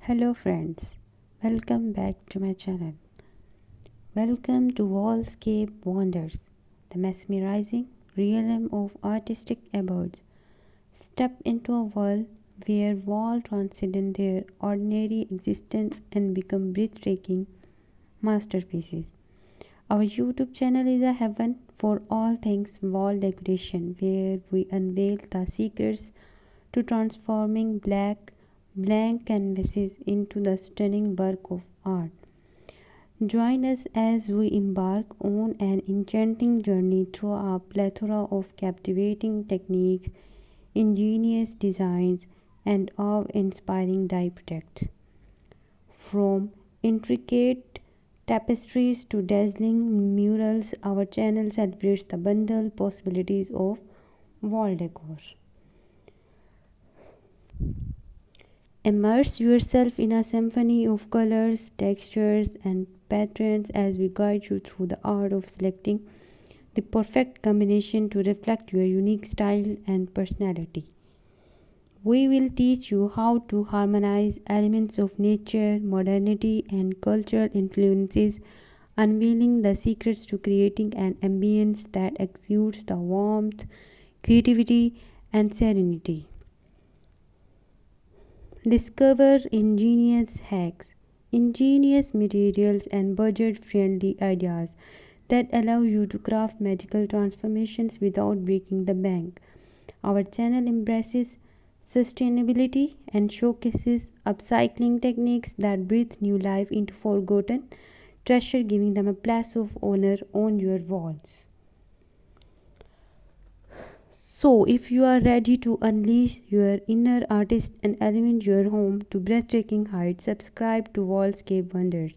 Hello friends, welcome back to my channel. Welcome to Wallscape Wonders, the mesmerizing realm of artistic abodes. Step into a world where walls transcend their ordinary existence and become breathtaking masterpieces. Our YouTube channel is a heaven for all things wall decoration, where we unveil the secrets to transforming blank canvases into the stunning work of art. Join us as we embark on an enchanting journey through a plethora of captivating techniques, ingenious designs, and awe inspiring die projects. From intricate tapestries to dazzling murals, our channel celebrates the bundle possibilities of wall decor. Immerse yourself in a symphony of colors, textures, and patterns as we guide you through the art of selecting the perfect combination to reflect your unique style and personality. We will teach you how to harmonize elements of nature, modernity, and cultural influences, unveiling the secrets to creating an ambience that exudes the warmth, creativity, and serenity. Discover ingenious hacks, ingenious materials, and budget friendly ideas that allow you to craft magical transformations without breaking the bank. Our channel embraces sustainability and showcases upcycling techniques that breathe new life into forgotten treasure, giving them a place of honor on your walls. So, if you are ready to unleash your inner artist and elevate your home to breathtaking heights, subscribe to Wallscape Wonders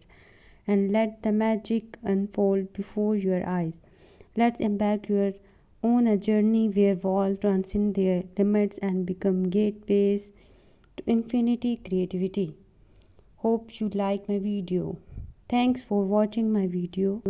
and let the magic unfold before your eyes. Let's embark your on a journey where walls transcend their limits and become gateways to infinity creativity. Hope you like my video. Thanks for watching my video.